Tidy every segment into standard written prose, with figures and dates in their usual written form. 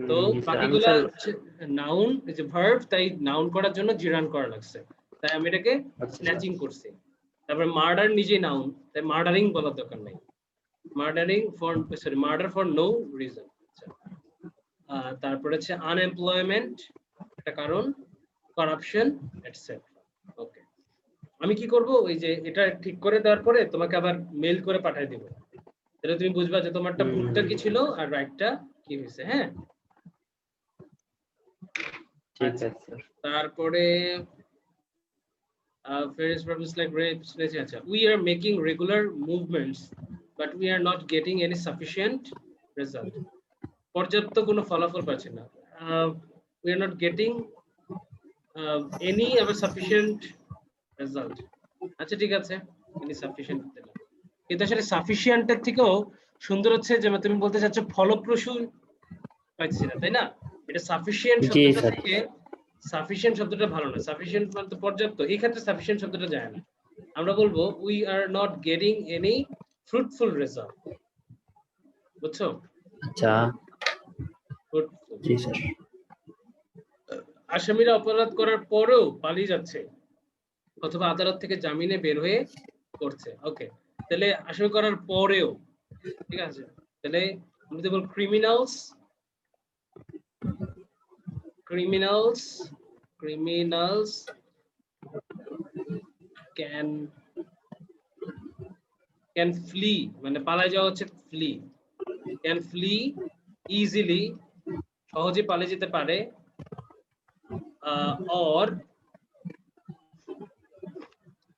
তো জি স্যার, আমি বাকিগুলা sir noun এই যে ভার্ব, তাই নাউন করার জন্য জিরান করা লাগছে, তাই আমি এটাকে আচ্ছা স্ন্যাচিং করছি। তারপরে মার্ডার নিজে নাউন, তাই মার্ডারিং বলার দরকার নাই। Murdering for sorry murder for no reason. তারপরে হচ্ছে আনএমপ্লয়মেন্ট একটা কারণ, করাপশন এটসেট্রা। ওকে, আমি কি করব, ওই যে এটা ঠিক করে দেওয়ার পরে তোমাকে আবার মেইল করে পাঠিয়ে দিব, তাহলে তুমি বুঝবা যে তোমারটা ভুলটা কি ছিল আর রাইটটা কি হয়েছে। হ্যাঁ, ঠিক আচ্ছা। আছে স্যার। তারপরে various problems like rapes, acha. We are making regular movements, but we are not getting any sufficient result. পর্যাপ্ত কোনো ফলাফল পাচ্ছি না। We are not getting any of sufficient result. আচ্ছা ঠিক আছে, any sufficient দিলাম। কিন্তু আসলে সাফিসিয়েন্টের থেকেও সুন্দর হচ্ছে যে তুমি বলতে চাচ্ছ ফলপ্রসূ পাচ্ছি না, তাই না? এটা সাফিসিয়েন্ট জি শব্দটা স্যার। থেকে সাফিসিয়েন্ট শব্দটা ভালো না, সাফিসিয়েন্ট মানে পর্যাপ্ত, এই ক্ষেত্রে সাফিসিয়েন্ট শব্দটা যায় না। আমরা বলবো we are not getting any fruitful result. বুঝছো? আচ্ছা, ফ্রুটফুল। জি স্যার। আসামিরা অপরাধ করার পরেও পালিয়ে যাচ্ছে অথবা আদালত থেকে জামিনে বের হয়ে করছে। ওকে, তাহলে আসামি করার পরেও, ঠিক আছে, তাহলে আমি তো বল criminals, criminals criminals can flee, মানে পালায় যাওয়া হচ্ছে flee, can flee easily, সহজে পালিয়ে যেতে পারে, or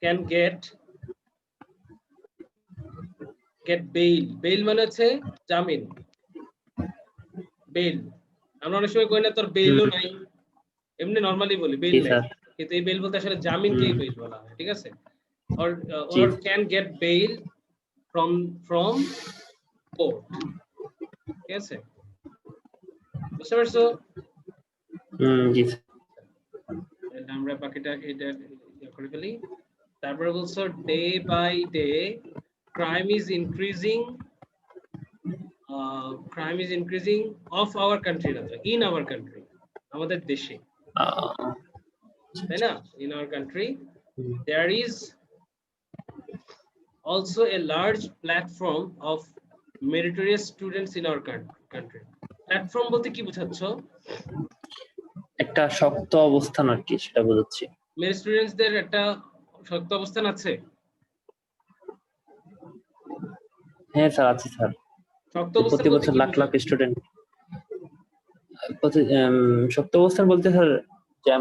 can get bail, bail মানে হচ্ছে জামিন, বেল। আমরা অনেক সময় কই না তোর বেলও নাই, এমনি নরমালি বলি বেল জি নাই, স্যার। কিন্তু এই বেল বলতে আসলে জামিনকেই বেল বলা হয়, ঠিক আছে? জি or can get bail from court, ঠিক আছে? বুঝতে পারছো? জি স্যার। আমরা বাকিটা এটা করে ফেলি। তারপরে বলছো day by day crime is increasing of our country, না in our country, আমাদের দেশে, তাই না? in our country there is also a large platform of meritorious students in our country. Platform বলতে কি বোঝাচ্ছো? একটা শক্ত অবস্থান আর কি, সেটা বোঝাচ্ছি। মেরিট স্টুডেন্টসদের একটা শক্ত অবস্থান আছে? হ্যাঁ স্যার, আছে স্যার। শক্ত অবস্থান প্রতি বলতে বছর কি লাখ লাখ বোঝায়? স্টুডেন্ট শক্ত অবস্থান বলতে স্যার, যে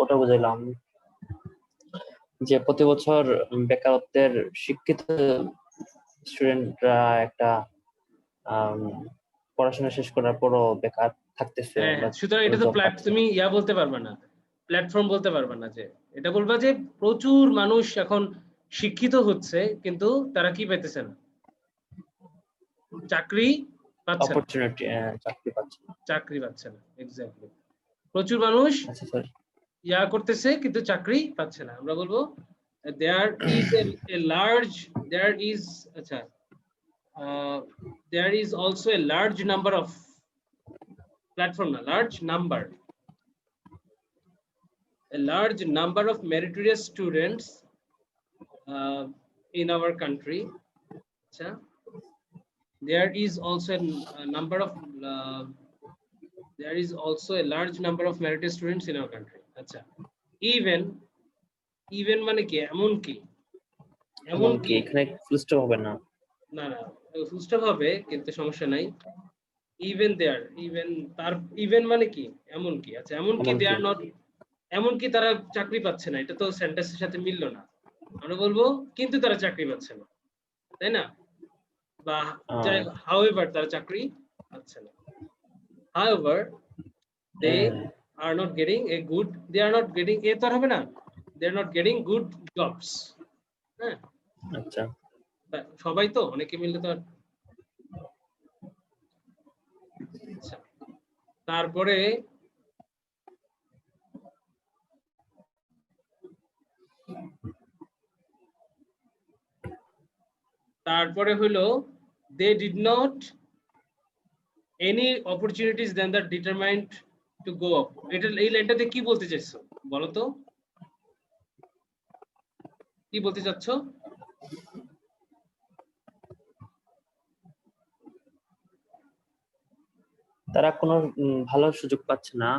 ওটা বুঝাইলাম যে প্রতি বছর বেকারত্বের শিক্ষিত স্টুডেন্টরা একটা পড়াশোনা শেষ করার পরও বেকার থাকতেছে। হ্যাঁ, সুতরাং এটা তো তুমি বলতে পারবে না, প্ল্যাটফর্ম বলতে পারবে না, যে এটা বলবা যে প্রচুর মানুষ এখন শিক্ষিত হচ্ছে কিন্তু তারা কি পাইতেছে না, চাকরি পাচ্ছে না, অপরচুনিটি, চাকরি পাচ্ছে না। এক্স্যাক্টলি, প্রচুর মানুষ আচ্ছা স্যার। করতেছে কিন্তু চাকরি পাচ্ছে না। আমরা বলবো there is a large there is আচ্ছা there is also a large number of platform, না large number, a large number of meritorious students in our country. Acha, there is also a number of there is also a large number of meritorious students in our country. Acha, even মানে কি, এমন কি, এমন কি, এখানে full stop হবে না? না না ফুল স্টপ হবে কিন্তু সমস্যা নাই। ইভেন দেয়ার, ইভেন মানে কি, এমন কি। আচ্ছা, এমন কি দে আর নট, এমন কি তারা চাকরি পাচ্ছে না, এটা তো সেন্টেন্সের সাথে মিললো না। আমরা বলবো কিন্তু তারা চাকরি পাচ্ছে না, তাই না? বা however তারা চাকরি পাচ্ছে না, however they are not getting a good, they are not getting, এ তো হবে না, they are not getting good jobs। হ্যাঁ, আচ্ছা। সবাই তো, অনেকে মিললে তো। আচ্ছা, তারপরে হলো they did not any opportunities than that determined to go up. এটা এই লাইনটাতে কি বলতে চাইছো বলো তো, কি বলতে চাচ্ছ? তারা কোনো ভালো সুযোগ পাচ্ছে না,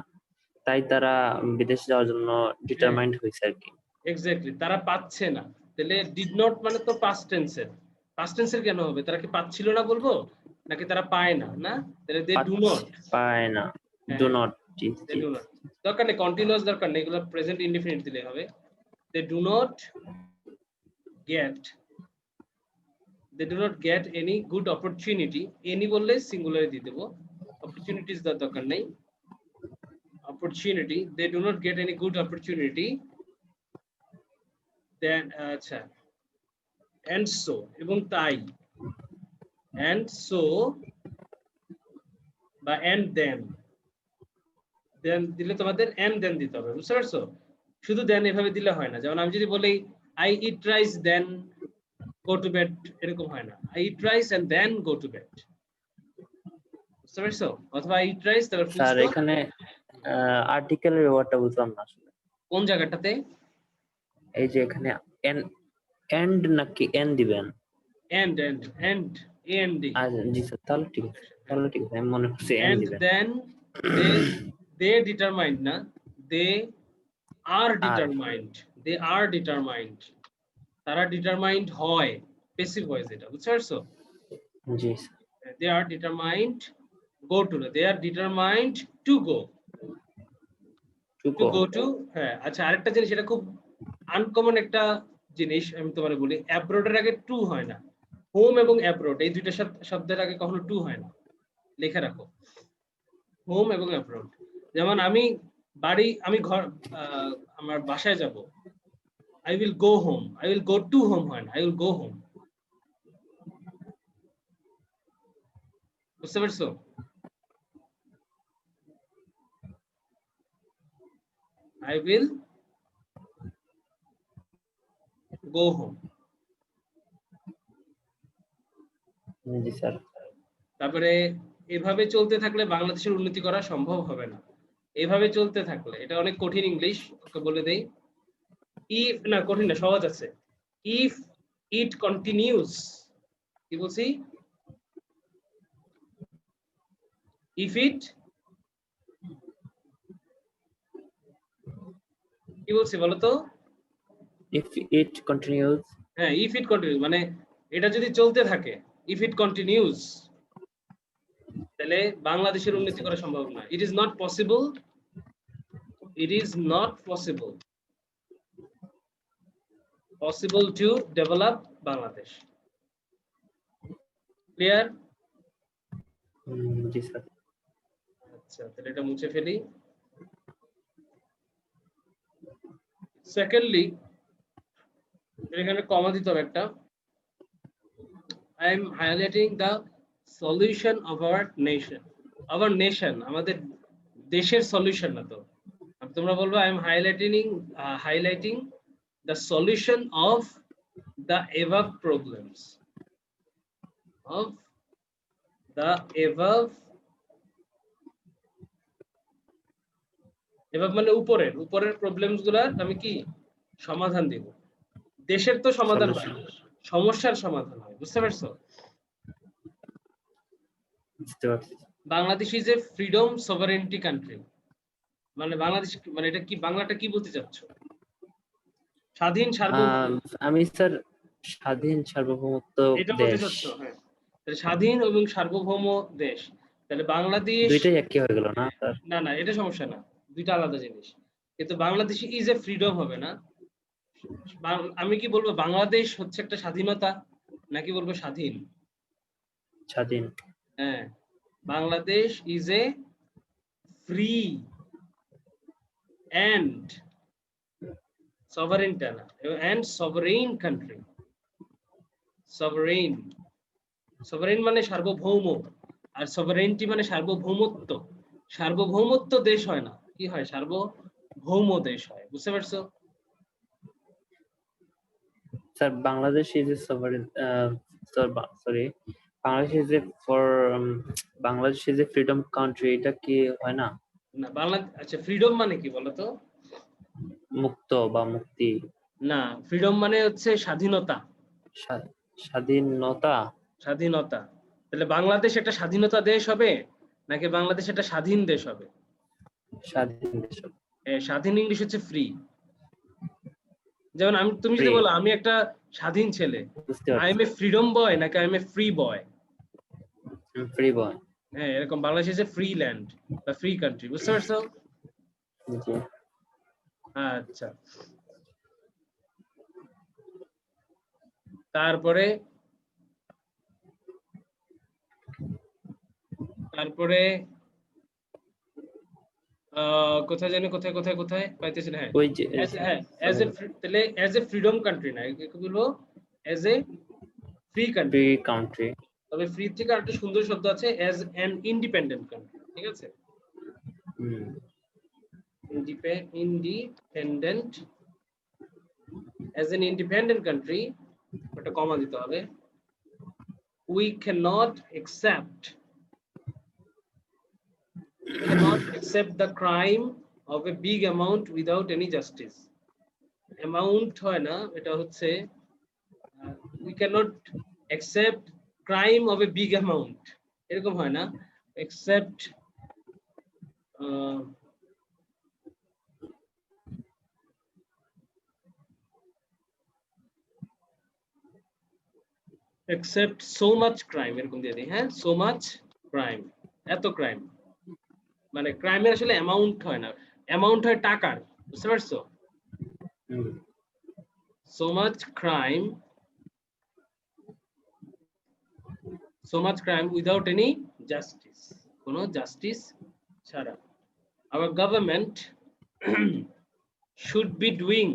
তাই তারা বিদেশ যাওয়ার জন্য ডিটারমাইন্ড হয়েছে আর কি। এক্স্যাক্টলি, তারা পাচ্ছে না। তাহলে ডিড নট মানে তো পাস্ট টেন্সের। পাস্ট টেন্সের কেন হবে? তারা কি পাচ্ছিল না বলবো, নাকি তারা পায় না? না, তাহলে দে ডু নট, পায় না, do not. They do not দরকার নেই, কন্টিনিউয়াস দরকার নেই, এগুলো প্রেজেন্ট ইনডিফিনিট দিলে হবে। They do not get, they do not get any good opportunity, any বললে সিঙ্গুলারে দিয়ে দেব, opportunities দরকার নেই, opportunity, they do not get any good opportunity, then আচ্ছা, and so এবং তাই, and so বা and then দিলে তোমাদের and then দিতে হবে, বুঝতে পারছো? শুধু then এভাবে দিলে হয় না। যেমন আমি যদি বলি I eat rice then go to bed, এরকম হয় না। I eat rice and then go to bed, বুঝতে পারছো? অথবা I eat rice তারপর ফুল স্যার স্টপ। এখানে আর্টিকেলের ব্যাপারটা বুঝলাম না আসলে। কোন জায়গাটাতে? এই যে এখানে এন্ড নাকি এন দিবেন? and জি স্যার, তাহলে ঠিক আছে, তাহলে ঠিক আছে, আমি মনে করছি এন and দিবেন। then they determined না, they are determined, they are determined, তারা ডিটারমাইন্ড হয়, প্যাসিভ ভয়েস এটা, বুঝতে পারছো? জি sir. they are determined go to, they are determined to go to, হ্যাঁ। আচ্ছা, আরেকটা জিনিস, এটা খুব আনকমন একটা জিনিস, আমি তোমারে বলি, অ্যাব্রোডের আগে টু হয় না। হোম এবং অ্যাব্রোড এই দুইটা শব্দের আগে কখনো টু হয় না, লিখে রাখো, হোম এবং অ্যাব্রোড। যেমন আমি ঘর, আমার বাসায় যাব, I will go home, I will go to home হয় না, আই উইল গো হোম, বুঝতে পারছো? I will go home. G sir. তারপরে এভাবে চলতে থাকলে বাংলাদেশের উন্নতি করা সম্ভব হবে না। এভাবে চলতে থাকলে, এটা অনেক কঠিন ইংলিশ, ওকে বলে দেই। ইফ না, কঠিন না, সহজ আছে। ইফ ইট কন্টিনিউস, কি বলছি? ইফ ইট, কি বলছি বলো তো? ইফ ইট কন্টিনিউস, হ্যাঁ, ইফ ইট কন্টিনিউস মানে এটা যদি চলতে থাকে, ইফ ইট কন্টিনিউস, তাহলে বাংলাদেশের উন্নতি করা সম্ভব না। It is not possible, it is not possible to develop Bangladesh. Clear? G sir. আচ্ছা, তাহলে এটা মুছে ফেলি। সেকেন্ডলি, এখানে কমা দিতে হবে একটা। I am highlighting the solution of our nation. Our nation, আমাদের দেশের সলিউশন না তো। তোমরা বলবো I am highlighting the solution of the above problems. Of the above মানে উপরের প্রবলেমস গুলার আমি কি সমাধান দেব। দেশের তো সমাধান হয় না, সমস্যার সমাধান হয়, বুঝতে পারছো? Bangladesh is A freedom sovereignty country, মানে বাংলাদেশ মানে এটা কি, বাংলাটা কি বলতে চাচ্ছ? স্বাধীন সার্বভৌম, আমি স্যার স্বাধীন সার্বভৌমত্ব এটা বলতে দেশ। চাচ্ছ? হ্যাঁ, তাহলে স্বাধীন এবং সার্বভৌম দেশ, তাহলে বাংলাদেশ দুইটাই একই হয়ে গেল না স্যার? না না, এটা সমস্যা না, দুইটা আলাদা জিনিস। কিন্তু বাংলাদেশ ইজ এ ফ্রিডম হবে না। আমি কি বলবো বাংলাদেশ হচ্ছে একটা স্বাধীনতা, নাকি বলবো স্বাধীন? স্বাধীন। হ্যাঁ, Bangladesh is a free and sovereign and sovereign country. sovereign মানে সার্বভৌম, আর sovereignty মানে সার্বভৌমত্ব। সার্বভৌমত্ব দেশ হয় না, কি হয়? সার্বভৌম দেশ হয়, বুঝতে পারছো? Sir Bangladesh is A sovereign, sorry, Bangladesh is A for Bangladesh is A freedom country, এটা কি হয় না? না বাংলা, আচ্ছা ফ্রিডম মানে কি বলতো? মুক্ত বা মুক্তি, না, ফ্রিডম মানে হচ্ছে স্বাধীনতা। স্বাধীনতা। স্বাধীনতা। তাহলে বাংলাদেশ একটা স্বাধীনতা দেশ হবে নাকি বাংলাদেশ একটা স্বাধীন দেশ হবে? স্বাধীন দেশ। স্বাধীন ইংলিশ হচ্ছে ফ্রি। যেমন তুমি যদি ফ্রি, বলো আমি একটা স্বাধীন ছেলে, বুঝতে আই এম পারছি। এ ফ্রিডম বয় নাকি I am a free boy? Free boy. হ্যাঁ, এরকম Bangladesh is a free land বা ফ্রি কান্ট্রি, বুঝতে পারছো? জি। আচ্ছা, তারপরে তারপরে কোথায় জানি, কোথায় কোথায় কোথায় পাইতেছি না। হ্যাঁ, ওই যে হ্যাঁ তাহলে অ্যাজ এ ফ্রিডম কান্ট্রি না, কি বলবো, as a free free country. Country. তবে ফ্রি থেকে আরেকটা সুন্দর শব্দ আছে, অ্যাজ অ্যান ইন্ডিপেন্ডেন্ট কান্ট্রি, ঠিক আছে? Independent, as an independent country, একটা কমা দিতে হবে। We cannot accept the crime of a big amount without any justice. Amount হয় না, এটা হচ্ছে we cannot accept crime of a big amount, এরকম হয় না, accept accept so much crime, এরকম দিয়ে দিই। হ্যাঁ, so much crime, এত ক্রাইম, মানে ক্রাইমের আসলে অ্যামাউন্ট হয় না, অ্যামাউন্ট হয় টাকার, বুঝতে পারছো? so much crime without any justice, কোনো জাস্টিস ছাড়া। Our government should be doing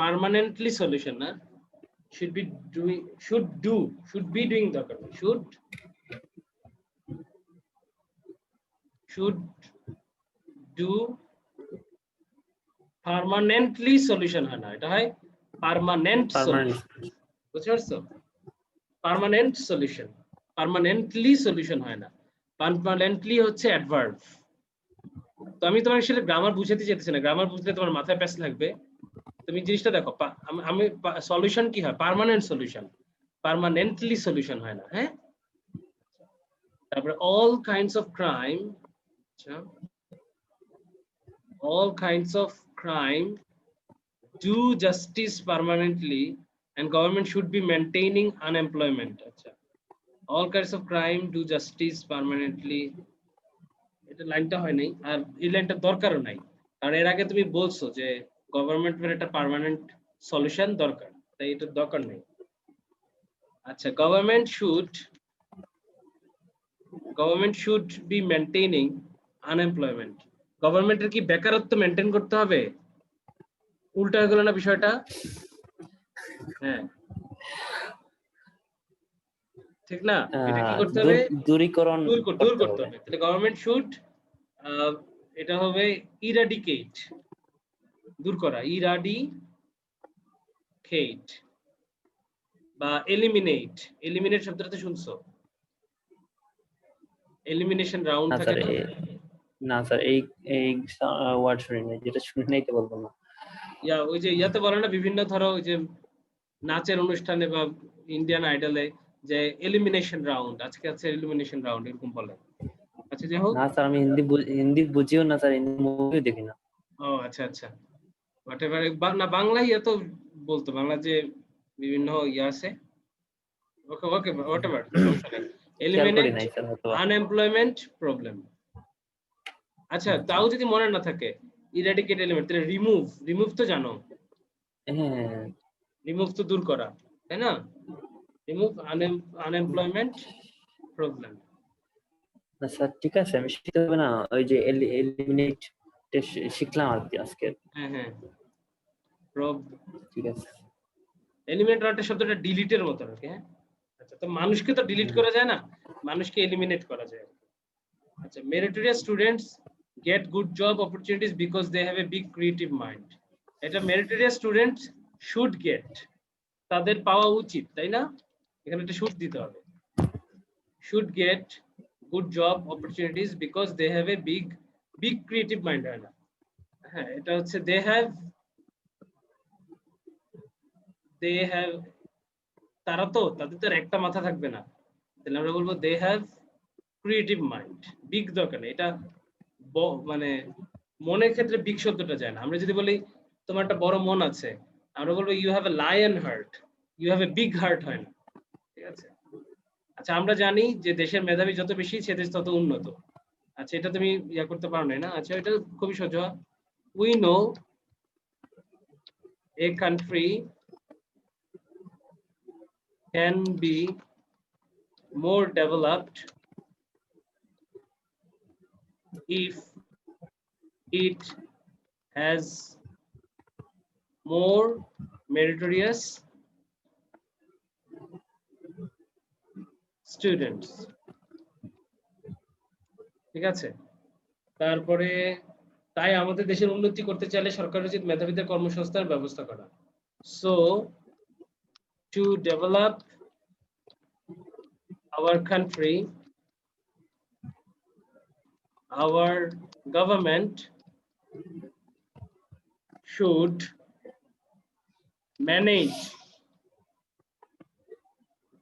permanently solution, না should be doing দরকার নেই, should do permanently solution হয় না, এটা হয় পার্মানেন্ট সলিউশন, বুঝতে পারছো? পার্মানেন্ট সলিউশন, পার্মানেন্টলি সলিউশন হয় না, পার্মানেন্টলি হচ্ছে অ্যাডভার্ব। তো আমি তোমার আসলে গ্রামার বুঝাতে চাইতেছি না, গ্রামার বুঝলে তোমার মাথায় প্যাচ লাগবে। তুমি জিনিসটা দেখো, আমি সলিউশন কি হয়, পার্মানেন্ট সলিউশন, পার্মানেন্টলি সলিউশন হয় না। হ্যাঁ, তারপরে all kinds of crime, আচ্ছা, all kinds of crime do justice permanently and government should be maintaining unemployment. আচ্ছা, all kinds of crime do justice permanently, এটা লাইনটা হয় নাই, আর এই লাইনটা দরকারও নাই, কারণ এর আগে তুমি বলছো যে গভর্নমেন্টের একটা পার্মানেন্ট সলিউশন দরকার, তাই এটা দরকার নেই। আচ্ছা, government should be maintaining unemployment, গভর্নমেন্টের কি বেকারত্ব মেইনটেইন করতে হবে? উল্টা হয়ে গেল না বিষয়টা? হ্যাঁ, ঠিক না? এটা কি করতে হবে? দূরীকরণ দূর করতে হবে। তাহলে গভর্নমেন্ট শুড, এটা হবে ইরাডিকেট, দূর করা, ইরাডিকেট বা এলিমিনেট। এলিমিনেট শব্দটা তো শুনছো, এলিমিনেশন রাউন্ড থাকে না? না স্যার, এই এই ওয়ার্ড শুনি নাই, যেটা শুনি নাই তো বলবো না। ওই যে ইয়াতে বলে না, বিভিন্ন ধরো ওই যে নাচের অনুষ্ঠানে বা ইন্ডিয়ান আইডলে, যে এলিমিনেশন রাউন্ড, আজকে আছে এলিমিনেশন রাউন্ড, এরকম বলে। আচ্ছা, যাই হোক। না স্যার, আমি হিন্দি বুঝিও না স্যার, হিন্দি মুভিও দেখি না। ও আচ্ছা আচ্ছা, হোয়াটএভার, না বাংলাই এত বলতো, বাংলা যে বিভিন্ন ইয়া আছে, ওকে ওকে হোয়াটএভার, সমস্যা নেই। Eliminate unemployment problem. আচ্ছা, তাও যদি মনে না থাকে, ইরাডিকেট এলিমেন্ট, তাহলে রিমুভ তো জানো? হ্যাঁ, রিমুভ তো দূর করা, তাই না? Remove unemployment problem. স্যার ঠিক আছে, আমি শিখতে হবে না, ওই যে এলিমিনেট শিখলাম আর কি আজকে। হ্যাঁ হ্যাঁ, ঠিক আছে। এলিমিনেট একটা শব্দটা ডিলিটের মতো আর কি। হ্যাঁ, আচ্ছা, তো মানুষকে তো ডিলিট করা যায় না, মানুষকে এলিমিনেট করা যায়। আচ্ছা, meritorious students get good job opportunities because they have a big creative mind. এটা মেরিটোরিয়াস স্টুডেন্টস শুড গেট, তাদের পাওয়া উচিত, তাই না? এখানে একটা শুড দিতে হবে। should get good job opportunities because they have a big creative mind, হয় না? হ্যাঁ, এটা হচ্ছে they have তারা তো তাদের তো আর একটা মাথা থাকবে না, তাহলে আমরা বলবো they have creative mind। Big দরকার নেই, এটা মানে মনের ক্ষেত্রে বিগ শব্দটা যায় না। আমরা যদি বলি তোমার একটা বড় মন আছে, আমরা বলবো you have a lion heart, you have a big heart, হয় না? ঠিক আছে। আচ্ছা, আমরা জানি যে দেশের মেধাবী যত বেশি সে দেশ তত উন্নত। আচ্ছা, এটা তুমি ইয়া করতে পারো না? আচ্ছা, এটা খুবই সোজা। We know a country can be more developed if it has more meritorious students। ঠিক আছে। তারপরে তাই আমাদের দেশের উন্নতি করতে চাইলে সরকার উচিত মেধাবীদের কর্মসংস্থানের ব্যবস্থা করা। So to develop our country, our government should manage,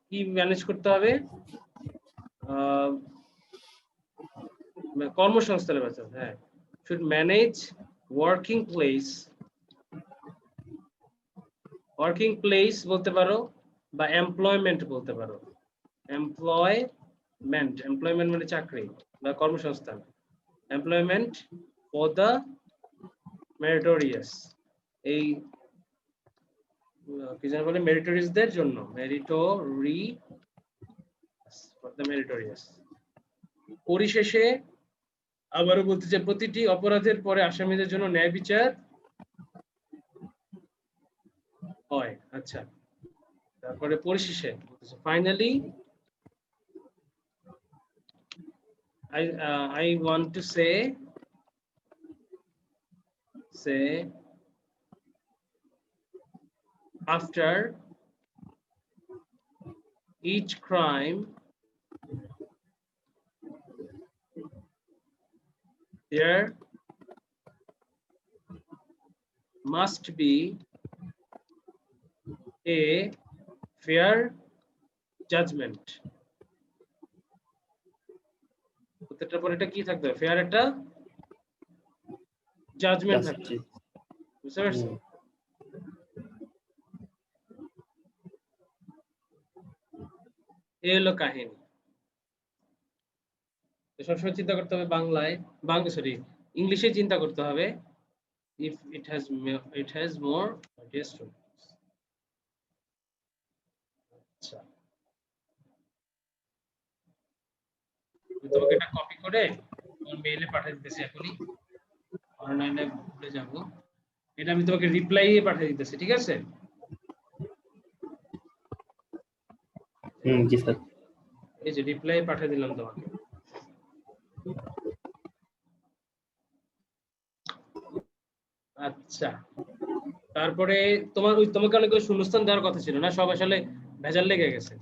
কি ম্যানেজ করতে হবে? কর্মসংস্থানের ব্যবস্থা, হ্যাঁ, should manage working place বলতে পারো, বা এমপ্লয়মেন্ট বলতে পারো। এমপ্লয়মেন্ট মানে চাকরি বা কর্মসংস্থান। এমপ্লয়মেন্ট ফর দ্য মেরিটোরিয়াস, এই কি জানি বলে, মেরিটোরিয়াসদের জন্য, মেরিটোরিয়াস। পরিশেষে আবারও বলতে চাই, প্রতিটি অপরাধের পরে আসামিদের জন্য ন্যায় বিচার হয়। আচ্ছা, তারপরে পরিশেষে finally I want to say after each crime there must be a fair judgment। প্রত্যেকটা পরে এটা কি থাকবে? ফেয়ার একটা জাজমেন্ট থাকবে। বুঝতে পারছো? এই হলো কাহিনী। সবসময় চিন্তা করতে হবে বাংলায়, ইংলিশে চিন্তা করতে হবে। if it has more students। আচ্ছা, আমি তোমাকে এটা কপি করে তোমার মেইলে পাঠিয়ে দিতেছি এখনই, অনলাইনে ভুলে যাব। এটা আমি তোমাকে রিপ্লাইয়ে পাঠিয়ে দিতেছি, ঠিক আছে? জি স্যার। এই যে রিপ্লাই পাঠিয়ে দিলাম তোমাকে। আচ্ছা, তারপরে তোমাকে অনেক শূন্যস্থান দেওয়ার কথা ছিল না, সব আসলে ভেজাল লেগে গেছে।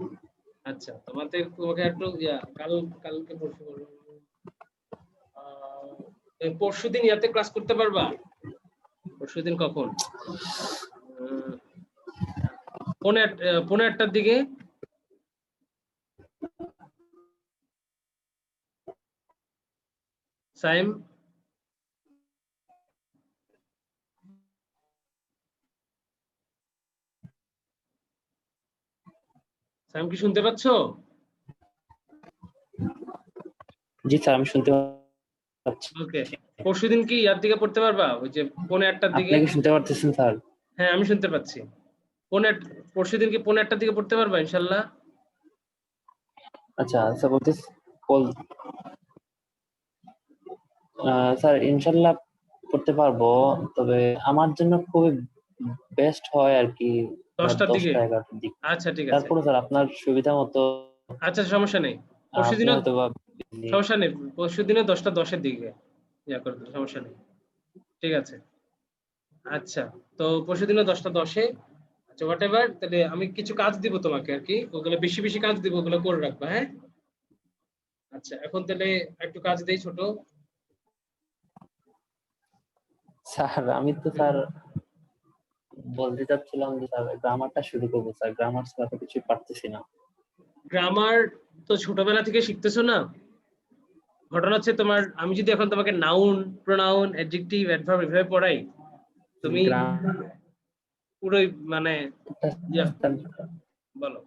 আচ্ছা, তোমাকে একটু কালকে পরশুদিন ইয়াতে ক্লাস করতে পারবা? পরশুদিন কখন? 8:30টার দিকে। সাইম, সাইম কি শুনতে পাচ্ছ? জি স্যার, আমি শুনতে পাচ্ছি। ওকে, পরশুদিন কি ইয়ার দিকে পড়তে পারবা? ওই যে 8:30টার দিকে। আপনি কি শুনতে পারতেছেন স্যার? হ্যাঁ, আমি শুনতে পাচ্ছি। পরশুদিন কি 8:30টার দিকে পড়তে পারবা ইনশাআল্লাহ? আচ্ছা স্যার, স্যার ইনশাআল্লাহ পড়তে পারবো, তবে আমার জন্য খুবই বেস্ট হয় আর কি 10টার দিকে। 11টার দিকে। আচ্ছা, ঠিক আছে। তারপরে স্যার আপনার সুবিধা মতো। আচ্ছা, সমস্যা নেই। পরশুদিনও সমস্যা নেই, পরশুদিনও 10:10-এর দিকে ইয়া করবে, সমস্যা নেই। ঠিক আছে। আচ্ছা, তো পরশুদিনও 10:10-এ। আচ্ছা, হোয়াট এভার, তাহলে আমি কিছু কাজ দিব তোমাকে আর কি, ওগুলো বেশি কাজ দিব, ওগুলো করে রাখবা, হ্যাঁ? আচ্ছা, এখন তাহলে একটু কাজ দেই ছোট। স্যার আমি তো স্যার বলতে চাচ্ছিলাম যে স্যার গ্রামারটা শুরু করবো স্যার, গ্রামার ছাড়া তো কিছুই পারতেছি না। গ্রামার তো ছোটবেলা থেকে শিখতেছো না? ঘটনা হচ্ছে তোমার, আমি যদি এখন তোমাকে নাউন, প্রোনাউন, অ্যাডজেক্টিভ, অ্যাডভার্ব এভাবে পড়াই, তুমি পুরোই মানে ইয়া, গ্রামারটা বলো।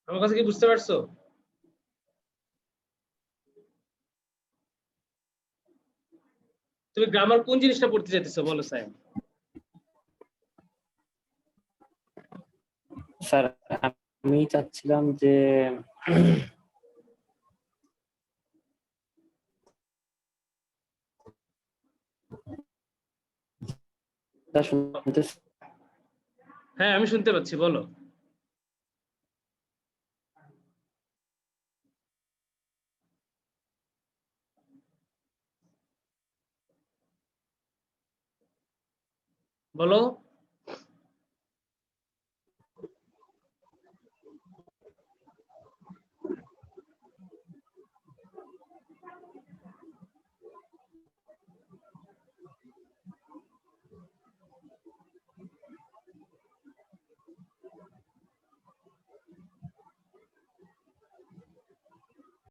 আমার কাছে কি বুঝতে পারছো? তুমি গ্রামার কোন জিনিসটা পড়তে চাইতেছো বলো স্যার? স্যার আমি চাচ্ছিলাম যে শুনতে হ্যাঁ, আমি শুনতে পাচ্ছি, বলো। বলো।